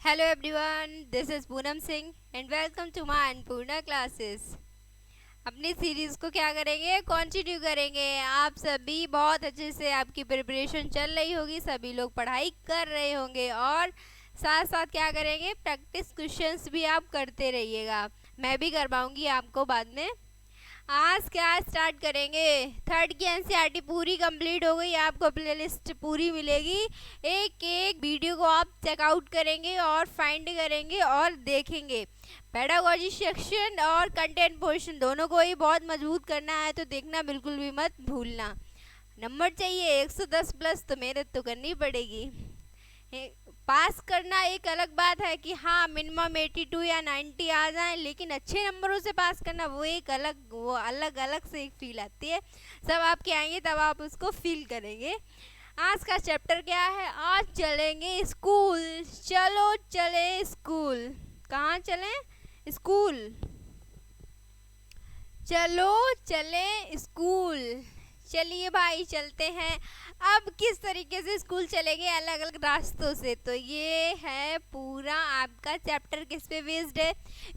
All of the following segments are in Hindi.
Hello everyone, this is Poonam Singh and welcome to my Annapurna classes. अपनी सीरीज़ को क्या करेंगे, कंटिन्यू करेंगे। आप सभी बहुत अच्छे से आपकी प्रिपरेशन चल रही होगी, सभी लोग पढ़ाई कर रहे होंगे और साथ साथ क्या करेंगे, प्रैक्टिस क्वेश्चंस भी आप करते रहिएगा। मैं भी करवाऊंगी आपको बाद में। आज क्या स्टार्ट करेंगे, थर्ड की एनसीईआरटी पूरी कंप्लीट हो गई, आपको प्लेलिस्ट पूरी मिलेगी। एक एक वीडियो को आप चेकआउट करेंगे और फाइंड करेंगे और देखेंगे। पेडागोजी सेक्शन और कंटेंट पोर्शन दोनों को ही बहुत मजबूत करना है, तो देखना बिल्कुल भी मत भूलना। नंबर चाहिए 110 प्लस, तो मेहनत तो करनी पड़ेगी। पास करना एक अलग बात है कि हाँ मिनिमम 82 या 90 आ जाए, लेकिन अच्छे नंबरों से पास करना वो अलग से एक फील आती है। सब आपके आएंगे तब आप उसको फील करेंगे। आज का चैप्टर क्या है, आज चलेंगे स्कूल। चलो चले स्कूल। कहाँ चलें? स्कूल। चलो चले स्कूल। चलिए भाई चलते हैं। अब किस तरीके से स्कूल चलेंगे, अलग अलग रास्तों से, तो ये है पूरा आपका चैप्टर किस पे बेस्ड है।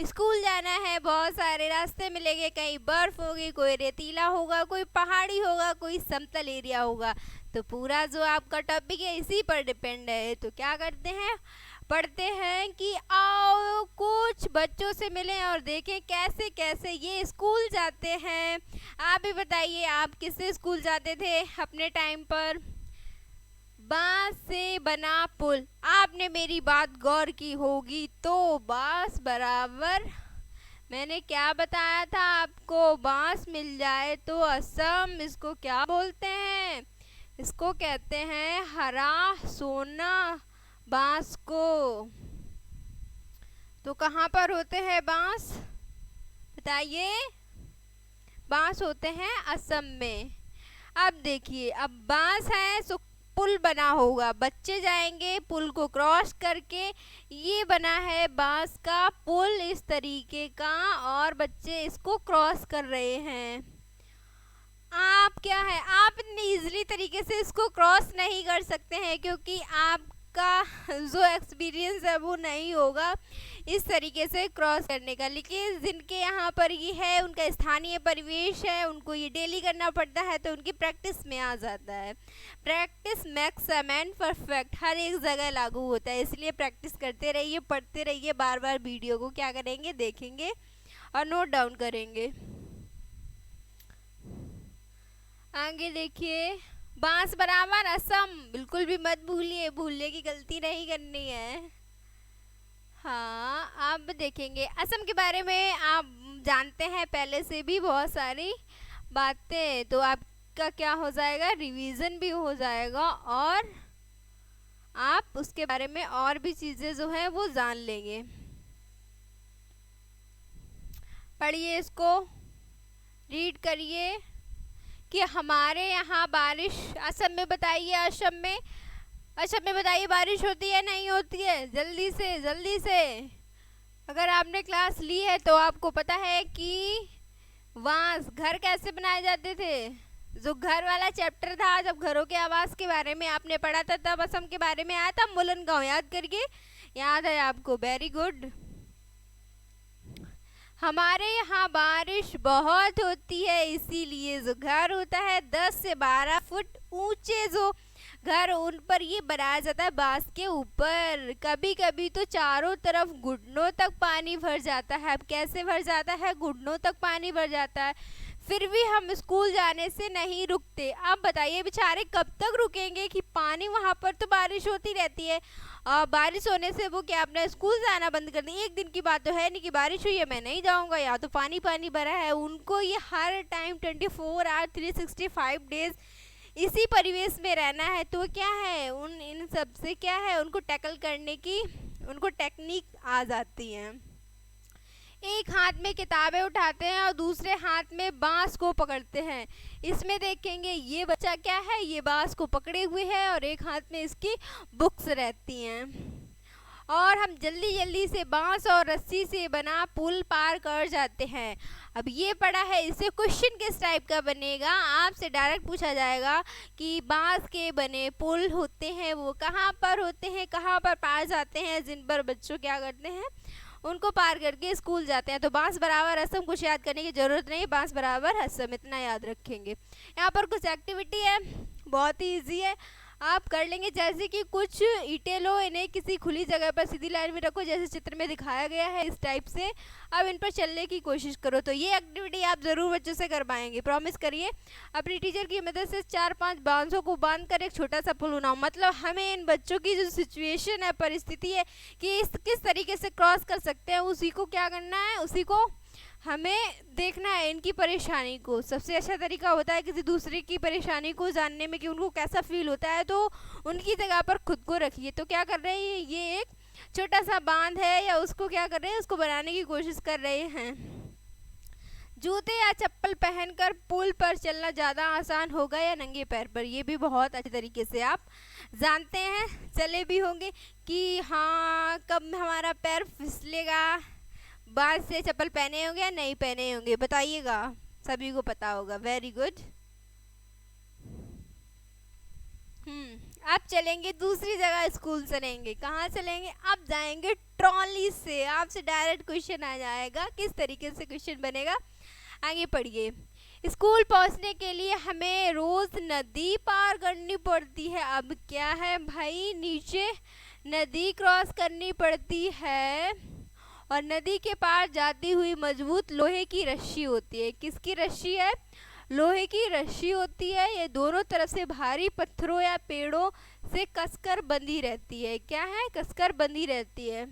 स्कूल जाना है, बहुत सारे रास्ते मिलेंगे, कहीं बर्फ होगी, कोई रेतीला होगा, कोई पहाड़ी होगा, कोई समतल एरिया होगा। तो पूरा जो आपका टॉपिक है इसी पर डिपेंड है। तो क्या करते हैं, पढ़ते हैं कि आओ कुछ बच्चों से मिलें और देखें कैसे कैसे ये स्कूल जाते हैं। आप भी बताइए, आप किससे स्कूल जाते थे अपने टाइम पर? बांस से बना पुल। आपने मेरी बात गौर की होगी, तो बांस बराबर मैंने क्या बताया था आपको, बांस मिल जाए तो असम। इसको क्या बोलते हैं? इसको कहते हैं हरा सोना बांस को। तो कहाँ पर होते हैं बांस, बताइए? बांस होते हैं असम में। अब देखिए, अब बांस है सो पुल बना होगा, बच्चे जाएंगे पुल को क्रॉस करके। ये बना है बांस का पुल इस तरीके का, और बच्चे इसको क्रॉस कर रहे हैं। आप क्या है, आप इतनी इजीली तरीके से इसको क्रॉस नहीं कर सकते हैं, क्योंकि आपका जो एक्सपीरियंस है वो नहीं होगा इस तरीके से क्रॉस करने का। लेकिन जिनके यहाँ पर ये है, उनका स्थानीय परिवेश है, उनको ये डेली करना पड़ता है, तो उनकी प्रैक्टिस में आ जाता है। Practice makes a man perfect, हर एक जगह लागू होता है, इसलिए प्रैक्टिस करते रहिए, पढ़ते रहिए, बार बार वीडियो को क्या करेंगे, देखेंगे और नोट डाउन करेंगे। आगे देखिए, बांस बराबर असम, बिल्कुल भी मत भूलिए, भूलने की गलती नहीं करनी है। हाँ, अब देखेंगे असम के बारे में। आप जानते हैं पहले से भी बहुत सारी बातें, तो आपका क्या हो जाएगा, रिवीजन भी हो जाएगा और आप उसके बारे में और भी चीज़ें जो है वो जान लेंगे। पढ़िए, इसको रीड करिए कि हमारे यहाँ बारिश, असम में बताइए, असम में बताइए बारिश होती है नहीं होती है, जल्दी से। अगर आपने क्लास ली है तो आपको पता है कि वहाँ घर कैसे बनाए जाते थे। जो घर वाला चैप्टर था, जब घरों के आवास के बारे में आपने पढ़ा था, तब असम के बारे में आया था। मुलन गांव याद करके, याद है आपको, वेरी गुड। हमारे यहाँ बारिश बहुत होती है, इसीलिए जो घर होता है 10 से 12 फुट ऊंचे जो घर, उन पर ये बनाया जाता है बांस के ऊपर। कभी कभी तो चारों तरफ घुटनों तक पानी भर जाता है। अब कैसे भर जाता है, घुटनों तक पानी भर जाता है, फिर भी हम स्कूल जाने से नहीं रुकते। अब बताइए बेचारे कब तक रुकेंगे कि पानी, वहाँ पर तो बारिश होती रहती है, और बारिश होने से वो क्या अपना स्कूल जाना बंद कर दें? एक दिन की बात तो है नहीं कि बारिश हुई है मैं नहीं जाऊँगा, या तो पानी पानी भरा है। उनको ये हर टाइम 24 आवर 365 डेज इसी परिवेश में रहना है। तो क्या है, इन सब से क्या है, उनको टैकल करने की उनको टेक्निक आ जाती है। एक हाथ में किताबें उठाते हैं और दूसरे हाथ में बांस को पकड़ते हैं। इसमें देखेंगे ये बच्चा क्या है, ये बांस को पकड़े हुए है और एक हाथ में इसकी बुक्स रहती हैं, और हम जल्दी जल्दी से बांस और रस्सी से बना पुल पार कर जाते हैं। अब ये पढ़ा है, इससे क्वेश्चन किस टाइप का बनेगा, आपसे डायरेक्ट पूछा जाएगा कि बांस के बने पुल होते हैं वो कहाँ पर होते हैं, कहाँ पर पाए जाते हैं, जिन पर बच्चों क्या करते हैं, उनको पार करके स्कूल जाते हैं। तो बांस बराबर असम कुछ याद करने की ज़रूरत नहीं, बांस बराबर असम इतना याद रखेंगे। यहाँ पर कुछ एक्टिविटी है, बहुत ही ईजी है, आप कर लेंगे। जैसे कि कुछ ईंटें लो, इन्हें किसी खुली जगह पर सीधी लाइन में रखो, जैसे चित्र में दिखाया गया है इस टाइप से। अब इन पर चलने की कोशिश करो। तो ये एक्टिविटी आप ज़रूर बच्चों से करवाएंगे, प्रॉमिस करिए। अपनी टीचर की मदद से 4-5 बांसों को बांधकर एक छोटा सा पुल बनाओ। मतलब हमें इन बच्चों की जो सिचुएशन है, परिस्थिति है कि किस तरीके से क्रॉस कर सकते हैं, उसी को क्या करना है, उसी को हमें देखना है, इनकी परेशानी को। सबसे अच्छा तरीका होता है किसी दूसरे की परेशानी को जानने में कि उनको कैसा फील होता है, तो उनकी जगह पर खुद को रखिए। तो क्या कर रहे हैं, ये एक छोटा सा बांध है, या उसको क्या कर रहे हैं, उसको बनाने की कोशिश कर रहे हैं। जूते या चप्पल पहनकर पुल पर चलना ज़्यादा आसान होगा या नंगे पैर पर, ये भी बहुत अच्छे तरीके से आप जानते हैं, चले भी होंगे कि हाँ कब हमारा पैर फिसलेगा। बांस से चप्पल पहने होंगे या नहीं पहने होंगे, बताइएगा, सभी को पता होगा। Very good. आप चलेंगे दूसरी जगह, स्कूल चलेंगे, कहाँ चलेंगे, आप जाएंगे ट्रॉली से। आपसे डायरेक्ट क्वेश्चन आ जाएगा, किस तरीके से क्वेश्चन बनेगा, आगे पढ़िए। स्कूल पहुंचने के लिए हमें रोज नदी पार करनी पड़ती है। अब क्या है भाई, नीचे नदी क्रॉस करनी पड़ती है, और नदी के पार जाती हुई मजबूत लोहे की रस्सी होती है। किसकी रस्सी है, लोहे की रस्सी होती है। ये दोनों तरफ से भारी पत्थरों या पेड़ों से कसकर बंधी रहती है। क्या है, कसकर बंधी रहती है।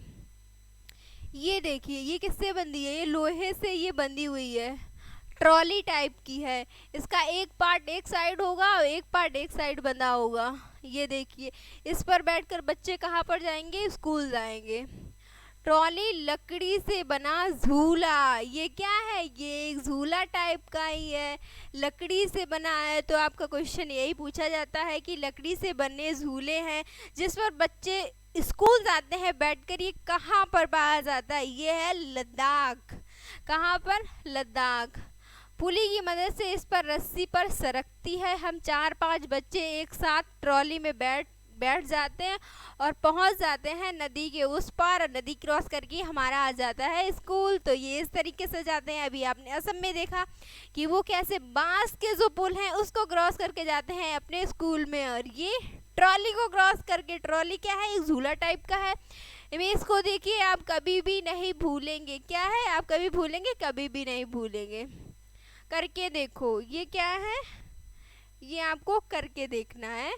ये देखिए, ये किससे बंधी है, ये लोहे से ये बंधी हुई है, ट्रॉली टाइप की है। इसका एक पार्ट एक साइड होगा और एक पार्ट एक साइड बंधा होगा। ये देखिए, इस पर बैठकर बच्चे कहाँ पर जाएंगे, स्कूल जाएंगे। ट्रॉली लकड़ी से बना झूला, ये क्या है, ये एक झूला टाइप का ही है, लकड़ी से बना है। तो आपका क्वेश्चन यही पूछा जाता है कि लकड़ी से बने झूले हैं जिस पर बच्चे स्कूल जाते हैं बैठकर, ये कहाँ पर पाया जाता है, ये है लद्दाख। कहाँ पर, लद्दाख। पुली की मदद से इस पर रस्सी पर सरकती है। हम 4-5 बच्चे एक साथ ट्रॉली में बैठ जाते हैं और पहुंच जाते हैं नदी के उस पार, और नदी क्रॉस करके हमारा आ जाता है स्कूल। तो ये इस तरीके से जाते हैं। अभी आपने असम में देखा कि वो कैसे बांस के जो पुल हैं उसको क्रॉस करके जाते हैं अपने स्कूल में, और ये ट्रॉली को क्रॉस करके। ट्रॉली क्या है, एक झूला टाइप का है। इमेज को देखिए, आप कभी भी नहीं भूलेंगे। क्या है, आप कभी भूलेंगे, कभी भी नहीं भूलेंगे। करके देखो, ये क्या है, ये आपको करके देखना है।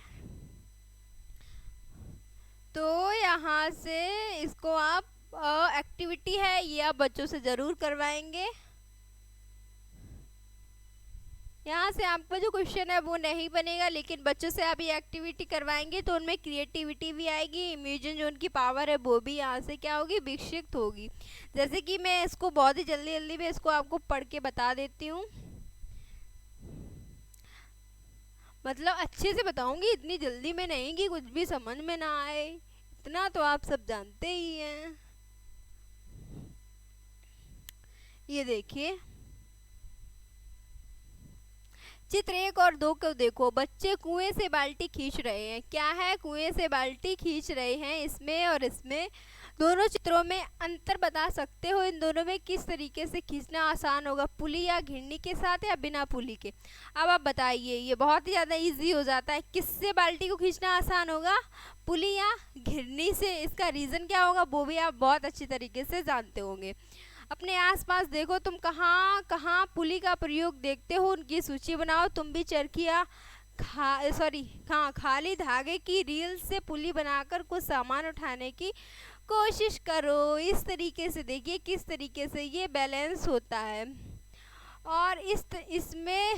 तो यहाँ से इसको आप एक्टिविटी है, ये आप बच्चों से ज़रूर करवाएंगे। यहाँ से आपका जो क्वेश्चन है वो नहीं बनेगा, लेकिन बच्चों से आप ये एक्टिविटी करवाएंगे तो उनमें क्रिएटिविटी भी आएगी, इमेजिन जो उनकी पावर है वो भी यहाँ से क्या होगी, विकसित होगी। जैसे कि मैं इसको बहुत ही जल्दी जल्दी में इसको आपको पढ़ के बता देती हूँ, मतलब अच्छे से बताऊंगी, इतनी जल्दी में नहीं कि कुछ भी समझ में ना आए, इतना तो आप सब जानते ही हैं। ये देखिए, चित्र 1 और 2 को देखो। बच्चे कुएं से बाल्टी खींच रहे हैं। क्या है, कुएं से बाल्टी खींच रहे हैं। इसमें और इसमें दोनों चित्रों में अंतर बता सकते हो, इन दोनों में किस तरीके से खींचना आसान होगा, पुली या घिरनी के साथ या बिना पुली के। अब आप बताइए, ये बहुत ही ज़्यादा इजी हो जाता है। किससे बाल्टी को खींचना आसान होगा, पुली या घिरनी से। इसका रीज़न क्या होगा वो भी आप बहुत अच्छी तरीके से जानते होंगे। अपने आसपास देखो, तुम कहाँ कहाँ पुली का प्रयोग देखते हो, उनकी सूची बनाओ। तुम भी चरखिया खाली धागे की रील से पुली बनाकर कुछ सामान उठाने की कोशिश करो। इस तरीके से देखिए किस तरीके से ये बैलेंस होता है। और इसमें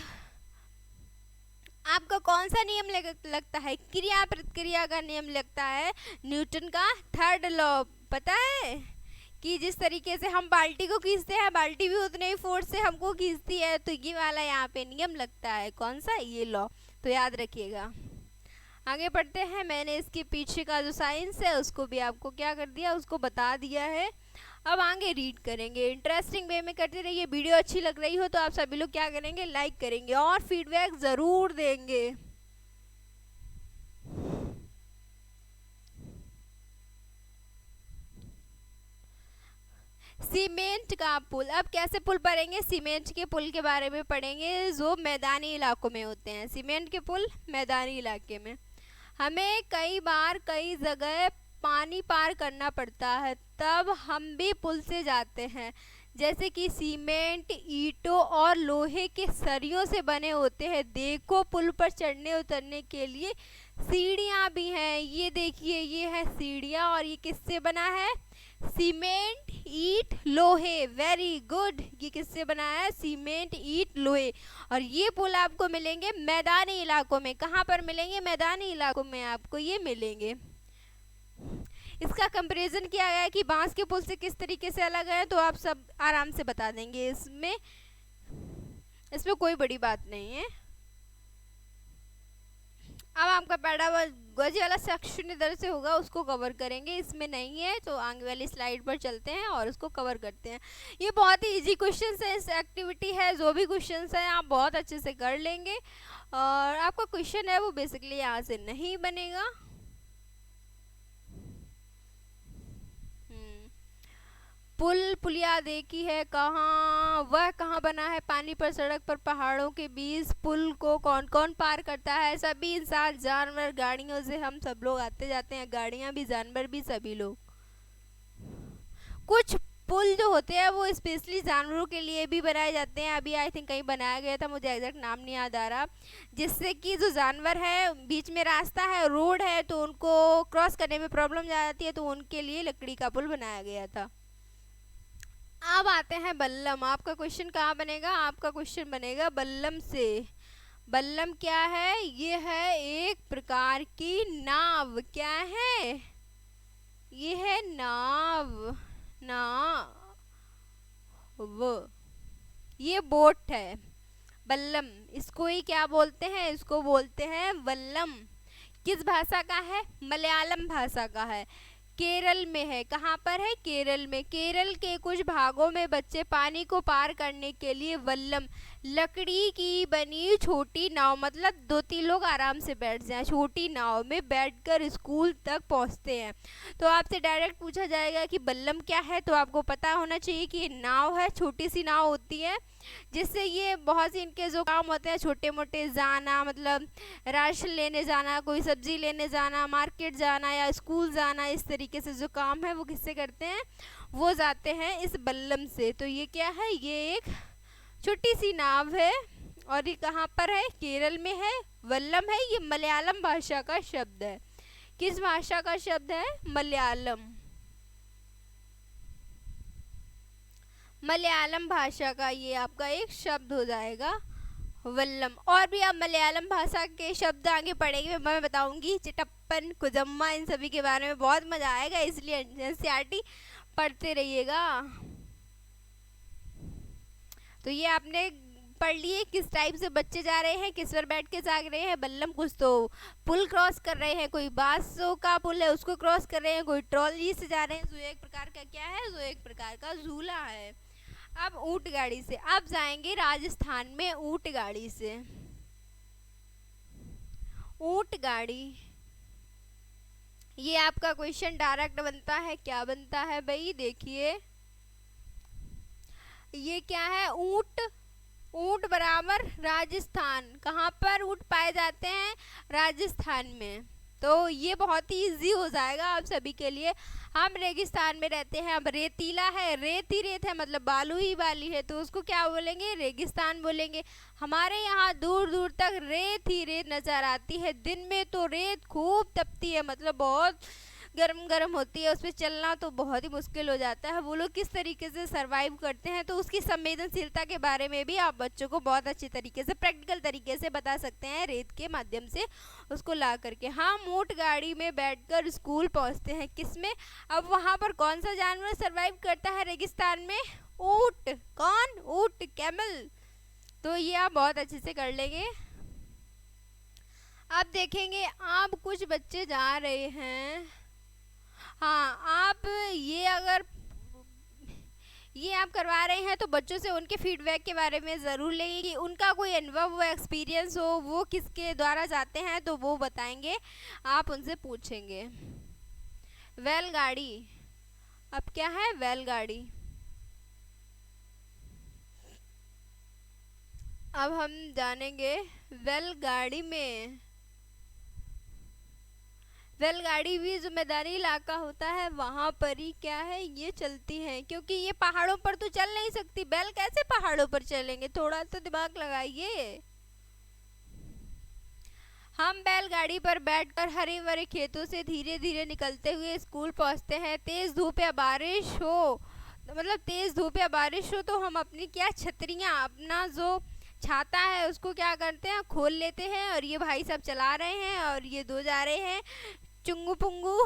आपका कौन सा नियम लगता है, क्रिया प्रतिक्रिया का नियम लगता है, न्यूटन का 3rd लॉ। पता है कि जिस तरीके से हम बाल्टी को खींचते हैं, बाल्टी भी उतने ही फोर्स से हमको खींचती है। तो ये वाला यहाँ पे नियम लगता है, कौन सा, ये लॉ। तो याद रखिएगा। आगे बढ़ते हैं। मैंने इसके पीछे का जो साइंस है उसको भी आपको क्या कर दिया, उसको बता दिया है। अब आगे रीड करेंगे, इंटरेस्टिंग वे में करते रहिए। वीडियो अच्छी लग रही हो तो आप सभी लोग क्या करेंगे, लाइक करेंगे और फीडबैक ज़रूर देंगे। सीमेंट का पुल, अब कैसे पुल भरेंगे, सीमेंट के पुल के बारे में पढ़ेंगे जो मैदानी इलाकों में होते हैं। सीमेंट के पुल मैदानी इलाके में, हमें कई बार कई जगह पानी पार करना पड़ता है, तब हम भी पुल से जाते हैं। जैसे कि सीमेंट, ईंटों और लोहे के सरियों से बने होते हैं। देखो पुल पर चढ़ने उतरने के लिए सीढ़ियाँ भी हैं। ये देखिए, ये है सीढ़ियाँ और ये किससे बना है, सीमेंट, ईंट, लोहे। वेरी गुड, ये किससे बना है, सीमेंट, ईंट, लोहे। और ये पुल आपको मिलेंगे मैदानी इलाकों में। कहाँ पर मिलेंगे, मैदानी इलाकों में आपको ये मिलेंगे। इसका कंपैरिजन किया गया है कि बांस के पुल से किस तरीके से अलग है, तो आप सब आराम से बता देंगे। इसमें कोई बड़ी बात नहीं है। अब आपका पैडागोजी वाला सेक्शन इधर से होगा, उसको कवर करेंगे। इसमें नहीं है तो आगे वाली स्लाइड पर चलते हैं और उसको कवर करते हैं। ये बहुत ही इजी क्वेश्चन है, इस एक्टिविटी है। जो भी क्वेश्चन है आप बहुत अच्छे से कर लेंगे और आपका क्वेश्चन है वो बेसिकली यहाँ से नहीं बनेगा। पुल पुलिया देखी है कहाँ, वह कहाँ बना है, पानी पर, सड़क पर, पहाड़ों के बीच। पुल को कौन कौन पार करता है, सभी इंसान, जानवर, गाड़ियों से हम सब लोग आते जाते हैं, गाड़ियाँ भी, जानवर भी, सभी लोग। कुछ पुल जो होते हैं वो स्पेशली जानवरों के लिए भी बनाए जाते हैं। अभी आई थिंक कहीं बनाया गया था, मुझे एग्जैक्ट नाम नहीं याद आ रहा, जिससे कि जो जानवर है, बीच में रास्ता है, रोड है, तो उनको क्रॉस करने में प्रॉब्लम जाती है, तो उनके लिए लकड़ी का पुल बनाया गया था। अब आते हैं बल्लम। आपका क्वेश्चन कहाँ बनेगा, आपका क्वेश्चन बनेगा बल्लम से। बल्लम क्या है, ये है एक प्रकार की नाव। क्या है, ये है नाव, ये बोट है। बल्लम, इसको ही क्या बोलते हैं, इसको बोलते हैं वल्लम। किस भाषा का है, मलयालम भाषा का है। केरल में है, कहाँ पर है, केरल में। केरल के कुछ भागों में बच्चे पानी को पार करने के लिए वल्लम, लकड़ी की बनी छोटी नाव, मतलब 2-3 लोग आराम से बैठ जाएं, छोटी नाव में बैठकर स्कूल तक पहुंचते हैं। तो आपसे डायरेक्ट पूछा जाएगा कि बल्लम क्या है, तो आपको पता होना चाहिए कि ये नाव है, छोटी सी नाव होती है, जिससे ये बहुत सी इनके जो काम होते हैं, छोटे मोटे जाना, मतलब राशन लेने जाना, कोई सब्जी लेने जाना, मार्केट जाना या स्कूल जाना, इस तरीके से जो काम है वो किससे करते हैं, वो जाते हैं इस बल्लम से। तो ये क्या है, ये एक छोटी सी नाव है और ये कहाँ पर है, केरल में है। वल्लम है, ये मलयालम भाषा का शब्द है। किस भाषा का शब्द है, मलयालम, मलयालम भाषा का ये आपका एक शब्द हो जाएगा वल्लम। और भी आप मलयालम भाषा के शब्द आगे पढ़ेंगे, मैं बताऊंगी, चिटप्पन, कुजम्मा, इन सभी के बारे में बहुत मजा आएगा, इसलिए एनसीईआरटी पढ़ते रहिएगा। तो ये आपने पढ़ लिए किस टाइप से बच्चे जा रहे हैं, किस पर बैठ के जा रहे हैं, बल्लम। कुछ तो पुल क्रॉस कर रहे हैं, कोई बांसों का पुल है उसको क्रॉस कर रहे हैं, कोई ट्रॉली से जा रहे हैं, जो एक प्रकार का क्या है, जो एक प्रकार का झूला है। अब ऊंट गाड़ी से, अब जाएंगे राजस्थान में ऊंट गाड़ी से। ऊंट गाड़ी, ये आपका क्वेश्चन डायरेक्ट बनता है, क्या बनता है भाई, देखिए ये क्या है, ऊंट, ऊंट बराबर राजस्थान। कहाँ पर ऊंट पाए जाते हैं, राजस्थान में। तो ये बहुत ही इजी हो जाएगा आप सभी के लिए। हम रेगिस्तान में रहते हैं, अब रेतीला है, रेत ही रेत है, मतलब बालू ही बाली है, तो उसको क्या बोलेंगे, रेगिस्तान बोलेंगे। हमारे यहाँ दूर दूर तक रेत ही रेत नज़र आती है। दिन में तो रेत खूब तपती है, मतलब बहुत गरम गरम होती है, उस पर चलना तो बहुत ही मुश्किल हो जाता है। वो लोग किस तरीके से सरवाइव करते हैं, तो उसकी संवेदनशीलता के बारे में भी आप बच्चों को बहुत अच्छी तरीके से, प्रैक्टिकल तरीके से बता सकते हैं, रेत के माध्यम से उसको ला करके। हम ऊंट गाड़ी में बैठकर स्कूल पहुंचते हैं, किसमें, अब वहाँ पर कौन सा जानवर सरवाइव करता है रेगिस्तान में, ऊंट। कौन, ऊंट, कैमल। तो ये आप बहुत अच्छे से कर लेंगे। अब देखेंगे, आप कुछ बच्चे जा रहे हैं, हाँ आप ये अगर ये आप करवा रहे हैं तो बच्चों से उनके फीडबैक के बारे में ज़रूर लेंगे कि उनका कोई अनुभव व एक्सपीरियंस हो, वो किसके द्वारा जाते हैं तो वो बताएंगे, आप उनसे पूछेंगे। बैलगाड़ी, अब क्या है बैलगाड़ी। अब हम जानेंगे बैलगाड़ी में, बैलगाड़ी भी जिम्मेदारी इलाका होता है, वहाँ पर ही क्या है ये चलती है, क्योंकि ये पहाड़ों पर तो चल नहीं सकती। बैल कैसे पहाड़ों पर चलेंगे, थोड़ा तो दिमाग लगाइए। हम बैलगाड़ी पर बैठकर हरे भरे खेतों से धीरे धीरे निकलते हुए स्कूल पहुँचते हैं। तेज धूप या बारिश हो, मतलब तेज धूप या बारिश हो तो हम अपनी क्या छतरियाँ, अपना जो छाता है उसको क्या करते हैं, खोल लेते हैं, और ये भाई साहब चला रहे हैं और ये दो जा रहे हैं चुंगू पुंगू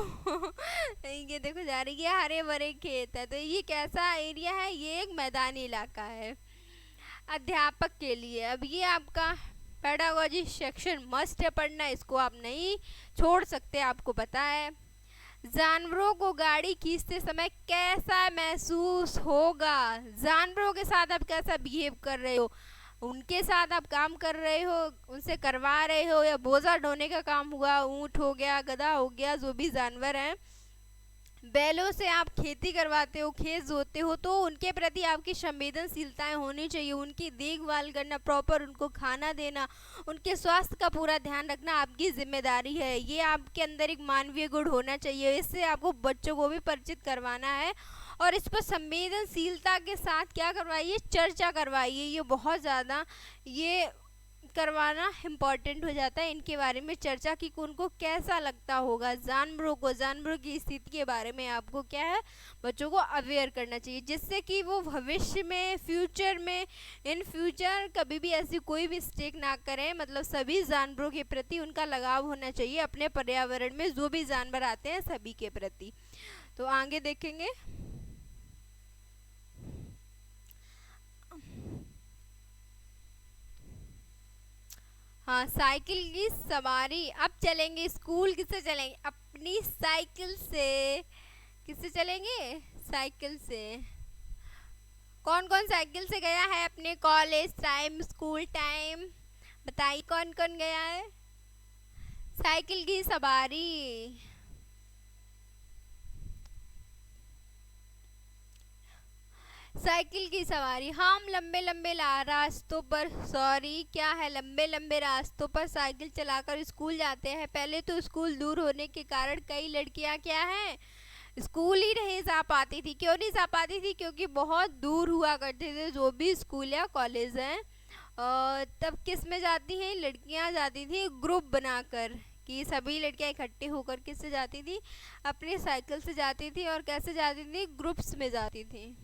ये देखो जा रही है, हरे भरे खेत है। तो ये कैसा एरिया है, ये एक मैदानी इलाका है। अध्यापक के लिए, अब ये आपका पेडागोजी सेक्शन मस्ट है पढ़ना, इसको आप नहीं छोड़ सकते, आपको पता है। जानवरों को गाड़ी खींचते समय कैसा महसूस होगा, जानवरों के साथ आप कैसा बिहेव कर रहे हो, उनके साथ आप काम कर रहे हो, उनसे करवा रहे हो, या बोझा ढोने का काम हुआ, ऊंट हो गया, गधा हो गया, जो भी जानवर हैं, बैलों से आप खेती करवाते हो, खेत जोतते हो, तो उनके प्रति आपकी संवेदनशीलताएं होनी चाहिए। उनकी देखभाल करना, प्रॉपर उनको खाना देना, उनके स्वास्थ्य का पूरा ध्यान रखना आपकी जिम्मेदारी है। ये आपके अंदर एक मानवीय गुण होना चाहिए। इससे आपको बच्चों को भी परिचित करवाना है, और इस पर संवेदनशीलता के साथ क्या करवाइए, चर्चा करवाइए। ये बहुत ज़्यादा ये करवाना इम्पॉर्टेंट हो जाता है, इनके बारे में चर्चा की उनको कैसा लगता होगा, जानवरों को, जानवरों की स्थिति के बारे में आपको क्या है बच्चों को अवेयर करना चाहिए, जिससे कि वो भविष्य में, फ्यूचर में, इन फ्यूचर कभी भी ऐसी कोई भी मिस्टेक ना करें। मतलब सभी जानवरों के प्रति उनका लगाव होना चाहिए, अपने पर्यावरण में जो भी जानवर आते हैं सभी के प्रति। तो आगे देखेंगे। हाँ, साइकिल की सवारी, अब चलेंगे स्कूल, किससे चलेंगे, अपनी साइकिल से। किससे चलेंगे, साइकिल से। कौन कौन साइकिल से गया है अपने कॉलेज टाइम, स्कूल टाइम, बताइए कौन कौन गया है साइकिल की सवारी। साइकिल की सवारी, हम लंबे लंबे रास्तों पर, सॉरी क्या है, लंबे लंबे रास्तों पर साइकिल चलाकर स्कूल जाते हैं। पहले तो स्कूल दूर होने के कारण कई लड़कियां क्या हैं, स्कूल ही नहीं जा पाती थी। क्यों नहीं जा पाती थी, क्योंकि बहुत दूर हुआ करते थे जो भी स्कूल या कॉलेज हैं। तब किस में जाती हैं लड़कियां, जाती थी ग्रुप बनाकर, कि सभी लड़कियां इकट्ठे होकर किससे जाती थी, अपनी साइकिल से जाती थी। और कैसे जाती थी, ग्रुप्स में जाती थी।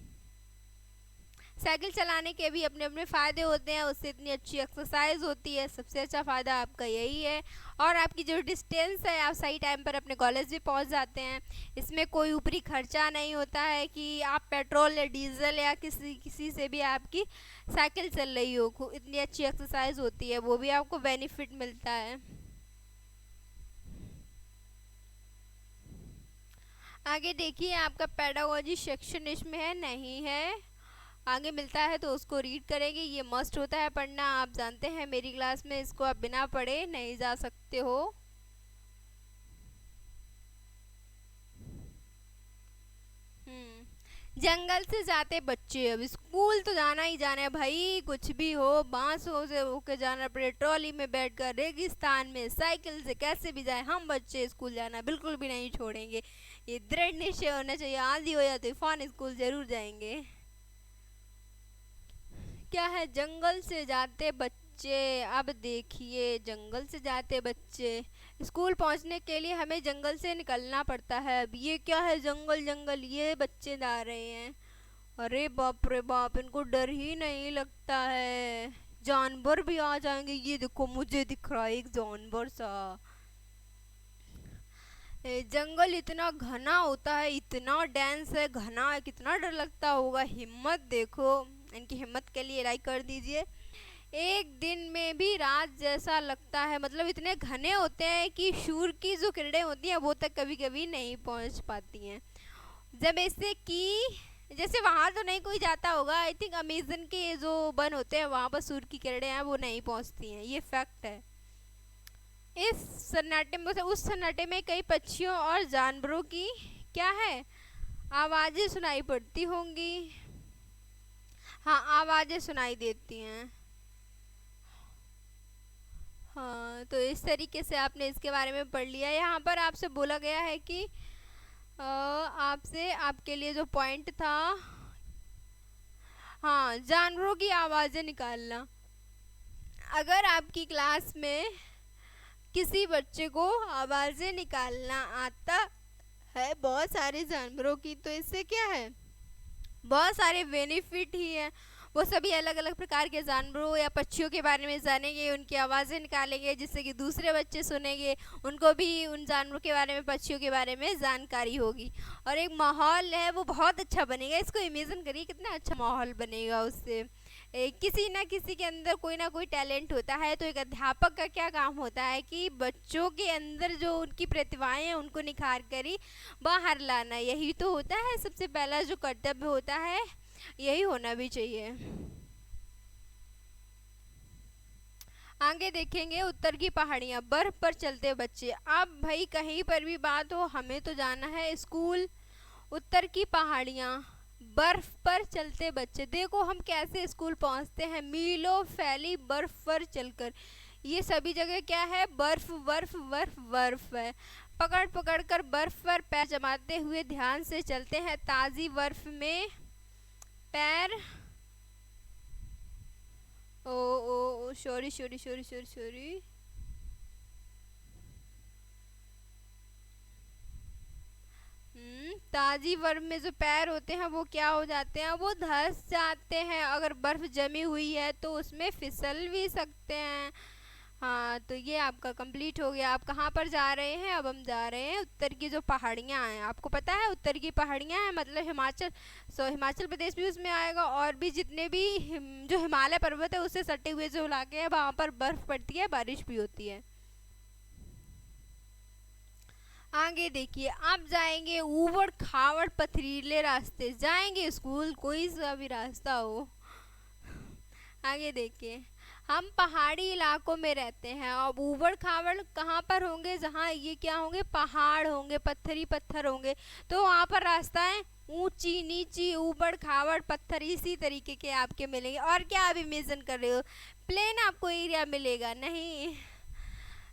साइकिल चलाने के भी अपने अपने फ़ायदे होते हैं, उससे इतनी अच्छी एक्सरसाइज होती है, सबसे अच्छा फ़ायदा आपका यही है। और आपकी जो डिस्टेंस है, आप सही टाइम पर अपने कॉलेज भी पहुंच जाते हैं। इसमें कोई ऊपरी खर्चा नहीं होता है कि आप पेट्रोल या डीजल या किसी से भी आपकी साइकिल चल रही हो। इतनी अच्छी एक्सरसाइज होती है, वो भी आपको बेनिफिट मिलता है। आगे देखिए, आपका पेडागोजी सेक्शन इसमें है नहीं है, आगे मिलता है तो उसको रीड करेंगे। ये मस्ट होता है पढ़ना, आप जानते हैं मेरी क्लास में इसको आप बिना पढ़े नहीं जा सकते हो। जंगल से जाते बच्चे, अब स्कूल तो जाना ही जाना है भाई, कुछ भी हो, बांसों से होके जाना पड़े, ट्रॉली में बैठकर, रेगिस्तान में, साइकिल से, कैसे भी जाए, हम बच्चे स्कूल जाना बिल्कुल भी नहीं छोड़ेंगे। ये दृढ़ निश्चय होना चाहिए, आंधी हो या तूफान स्कूल जरूर जाएंगे। क्या है, जंगल से जाते बच्चे। अब देखिए, जंगल से जाते बच्चे, स्कूल पहुंचने के लिए हमें जंगल से निकलना पड़ता है। अब ये क्या है, जंगल जंगल, ये बच्चे जा रहे हैं, अरे बाप रे बाप, इनको डर ही नहीं लगता है, जानवर भी आ जाएंगे। ये देखो, मुझे दिख रहा है एक जानवर सा। जंगल इतना घना होता है, इतना डेंस है, घना है, कितना डर लगता होगा। हिम्मत देखो, इनकी हिम्मत के लिए लाइक कर दीजिए। एक दिन में भी रात जैसा लगता है, मतलब इतने घने होते हैं कि सूर्य की जो किरणें होती हैं वो तक कभी कभी नहीं पहुंच पाती हैं। जब ऐसे की जैसे वहाँ तो नहीं कोई जाता होगा, आई थिंक अमेजन के जो वन होते हैं वहाँ पर सूर्य की किरणें हैं वो नहीं पहुँचती हैं, ये फैक्ट है। इस सन्नाटे में से उस सन्नाटे में कई पक्षियों और जानवरों की क्या है, आवाज़ें सुनाई पड़ती होंगी। हाँ, आवाज़ें सुनाई देती हैं। हाँ, तो इस तरीके से आपने इसके बारे में पढ़ लिया। यहाँ पर आपसे बोला गया है कि आपसे आपके लिए जो पॉइंट था, हाँ, जानवरों की आवाज़ें निकालना। अगर आपकी क्लास में किसी बच्चे को आवाज़ें निकालना आता है बहुत सारे जानवरों की, तो इससे क्या है, बहुत सारे बेनिफिट ही है। वो सभी अलग अलग प्रकार के जानवरों या पक्षियों के बारे में जानेंगे, उनकी आवाज़ें निकालेंगे जिससे कि दूसरे बच्चे सुनेंगे, उनको भी उन जानवरों के बारे में, पक्षियों के बारे में जानकारी होगी और एक माहौल है वो बहुत अच्छा बनेगा। इसको इमेजिन करिए कितना अच्छा माहौल बनेगा उससे। किसी ना किसी के अंदर कोई ना कोई टैलेंट होता है, तो एक अध्यापक का क्या काम होता है कि बच्चों के अंदर जो उनकी प्रतिभाएं हैं उनको निखार कर ही बाहर लाना। यही तो होता है सबसे पहला जो कर्तव्य होता है, यही होना भी चाहिए। आगे देखेंगे उत्तर की पहाड़ियाँ, बर्फ पर चलते बच्चे। अब भाई कहीं पर भी बात हो, हमें तो जाना है स्कूल। उत्तर की पहाड़ियाँ, बर्फ पर चलते बच्चे। देखो हम कैसे स्कूल पहुंचते हैं, मीलों फैली बर्फ पर चलकर। ये सभी जगह क्या है, बर्फ बर्फ बर्फ बर्फ है। पकड़ पकड़ कर बर्फ पर पैर जमाते हुए ध्यान से चलते हैं, ताज़ी बर्फ में पैर। Oh oh oh, sorry sorry sorry sorry sorry. ताजी बर्फ में जो पैर होते हैं वो क्या हो जाते हैं, वो धंस जाते हैं। अगर बर्फ जमी हुई है तो उसमें फिसल भी सकते हैं। हाँ, तो ये आपका कंप्लीट हो गया। आप कहाँ पर जा रहे हैं, अब हम जा रहे हैं उत्तर की जो पहाड़ियाँ हैं। आपको पता है उत्तर की पहाड़ियाँ हैं मतलब हिमाचल, हिमाचल प्रदेश भी उसमें आएगा, और भी जितने भी जो हिमालय पर्वत है उससे सटे हुए जो इलाके हैं वहाँ पर बर्फ पड़ती है, बारिश भी होती है। आगे देखिए, आप जाएंगे ऊबड़ खाबड़ पथरीले रास्ते, जाएंगे स्कूल कोई सा भी रास्ता हो। आगे देखिए, हम पहाड़ी इलाकों में रहते हैं। अब ऊबड़ खाबड़ कहाँ पर होंगे, जहाँ ये क्या होंगे, पहाड़ होंगे, पत्थरी पत्थर होंगे, तो वहाँ पर रास्ताएं ऊंची नीची ऊबड़ खाबड़ पत्थर इसी तरीके के आपके मिलेंगे। और क्या आप इमेजिन कर रहे हो, प्लेन आपको एरिया मिलेगा? नहीं,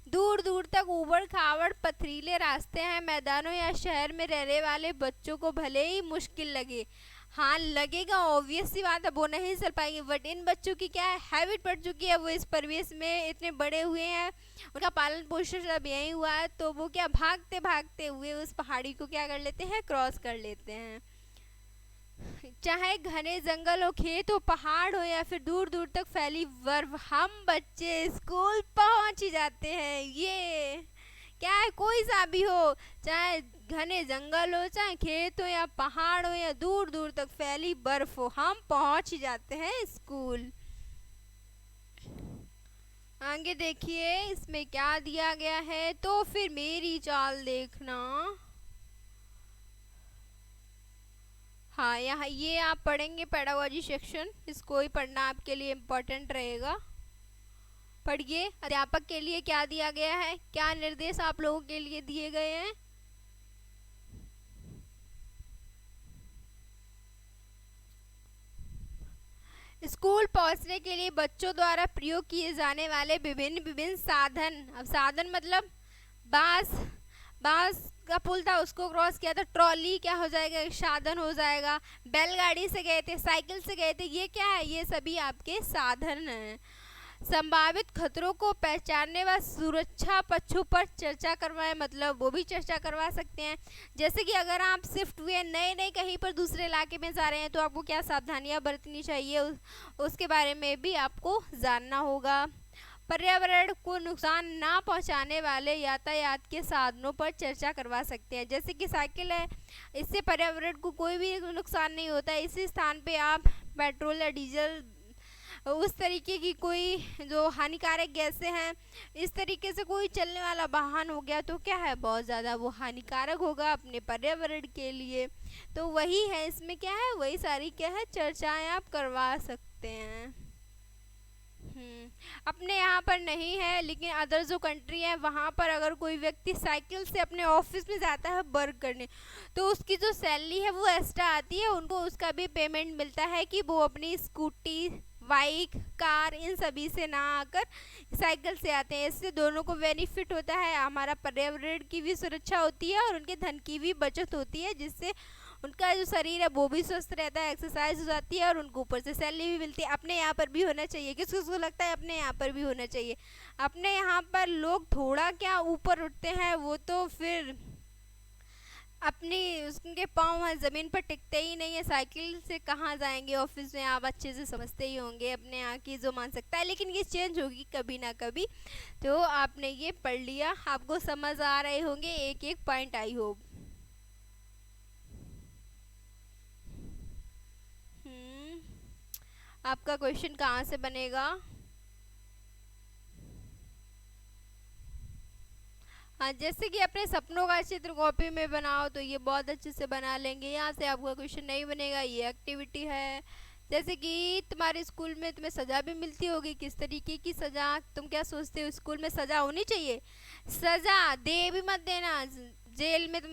दूर दूर तक ऊबड़ खाबड़ पथरीले रास्ते हैं। मैदानों या शहर में रहने वाले बच्चों को भले ही मुश्किल लगे, हाँ लगेगा, ऑब्वियस सी बात है, वो नहीं चल पाएंगे, बट इन बच्चों की क्या है, हैबिट पड़ चुकी है, वो इस परिवेश में इतने बड़े हुए हैं, उनका पालन पोषण सब यही हुआ है, तो वो क्या भागते भागते हुए उस पहाड़ी को क्या कर लेते हैं, क्रॉस कर लेते हैं। चाहे घने जंगल हो, खेत हो, पहाड़ हो या फिर दूर दूर तक फैली बर्फ, हम बच्चे स्कूल पहुंच ही जाते हैं। ये क्या है, कोई सा भी हो, चाहे घने जंगल हो, चाहे खेत हो या पहाड़ हो या दूर दूर तक फैली बर्फ हो, हम पहुंच ही जाते हैं स्कूल। आगे देखिए इसमें क्या दिया गया है, तो फिर मेरी चाल देखना। हाँ, यहाँ ये आप पढ़ेंगे पेडागोजी सेक्शन, इसको ही पढ़ना आपके लिए इम्पोर्टेंट रहेगा। पढ़िए, अध्यापक के लिए क्या दिया गया है, क्या निर्देश आप लोगों के लिए दिए गए हैं। स्कूल पहुंचने के लिए बच्चों द्वारा प्रयोग किए जाने वाले विभिन्न विभिन्न साधन। अब साधन मतलब बांस, बांस का पुल था उसको क्रॉस किया, तो ट्रॉली क्या हो जाएगा, एक साधन हो जाएगा। बैलगाड़ी से गए थे, साइकिल से गए थे, ये क्या है, ये सभी आपके साधन हैं। संभावित खतरों को पहचानने व सुरक्षा पक्षों पर चर्चा करवाएं, मतलब वो भी चर्चा करवा सकते हैं। जैसे कि अगर आप शिफ्ट हुए नए नए कहीं पर दूसरे इलाके में जा रहे हैं, तो आपको क्या सावधानियां बरतनी चाहिए, उसके बारे में भी आपको जानना होगा। पर्यावरण को नुकसान ना पहुंचाने वाले यातायात के साधनों पर चर्चा करवा सकते हैं। जैसे कि साइकिल है, इससे पर्यावरण को कोई भी नुकसान नहीं होता है। इसी स्थान पे आप पेट्रोल या डीजल उस तरीके की कोई जो हानिकारक गैसें हैं, इस तरीके से कोई चलने वाला वाहन हो गया तो क्या है, बहुत ज़्यादा वो हानिकारक होगा अपने पर्यावरण के लिए। तो वही है, इसमें क्या है, वही सारी क्या है चर्चाएं आप करवा सकते हैं। अपने यहाँ पर नहीं है, लेकिन अदर जो कंट्री है वहाँ पर अगर कोई व्यक्ति साइकिल से अपने ऑफिस में जाता है वर्क करने, तो उसकी जो सैलरी है वो एक्स्ट्रा आती है, उनको उसका भी पेमेंट मिलता है कि वो अपनी स्कूटी, बाइक, कार इन सभी से ना आकर साइकिल से आते हैं। इससे दोनों को बेनिफिट होता है, हमारा पर्यावरण की भी सुरक्षा होती है और उनके धन की भी बचत होती है, जिससे उनका जो शरीर है वो भी स्वस्थ रहता है, एक्सरसाइज हो जाती है और उनको ऊपर से सैलरी भी मिलती है। अपने यहाँ पर भी होना चाहिए, किसको लगता है अपने यहाँ पर भी होना चाहिए। अपने यहाँ पर लोग थोड़ा क्या ऊपर उठते हैं, वो तो फिर अपनी उसके पाँव हैं ज़मीन पर टिकते ही नहीं है, साइकिल से कहाँ जाएंगे ऑफिस में, आप अच्छे से समझते ही होंगे अपने यहाँ की जो मानसिकता है। लेकिन ये चेंज होगी कभी ना कभी। तो आपने ये पढ़ लिया, आपको समझ आ रहे होंगे एक एक पॉइंट, आई होप। आपका क्वेश्चन कहाँ से बनेगा? हाँ, जैसे कि अपने सपनों का चित्र कॉपी में बनाओ तो ये बहुत अच्छे से बना लेंगे। यहाँ से आपका क्वेश्चन नहीं बनेगा, ये एक्टिविटी है। जैसे कि तुम्हारे स्कूल में तुम्हें सज़ा भी मिलती होगी, किस तरीके की सज़ा, तुम क्या सोचते हो स्कूल में सज़ा होनी चाहिए? सज़ा दे भी मत देना, जेल में तुम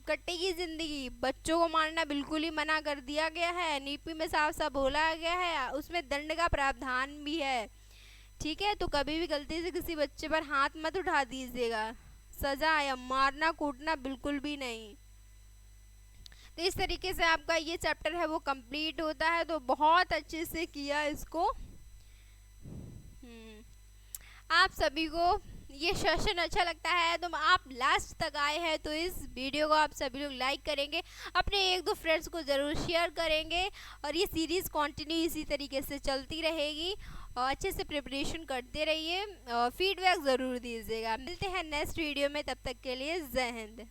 कटेगी ज़िंदगी। बच्चों को मारना बिल्कुल ही मना कर दिया गया है, नीति में साफ साफ बोला गया है, उसमें दंड का प्रावधान भी है। ठीक है, तो कभी भी गलती से किसी बच्चे पर हाथ मत उठा दीजिएगा। सजा या मारना कूटना बिल्कुल भी नहीं। तो इस तरीके से आपका ये चैप्टर है वो कंप्लीट होता है। तो बहुत अच्छे से किया इसको। आप सभी को ये सेशन अच्छा लगता है तो आप लास्ट तक आए हैं तो इस वीडियो को आप सभी लोग लाइक करेंगे, अपने एक दो फ्रेंड्स को ज़रूर शेयर करेंगे और ये सीरीज़ कंटिन्यू इसी तरीके से चलती रहेगी। और अच्छे से प्रिपरेशन करते रहिए और फीडबैक ज़रूर दीजिएगा। मिलते हैं नेक्स्ट वीडियो में, तब तक के लिए जय हिंद।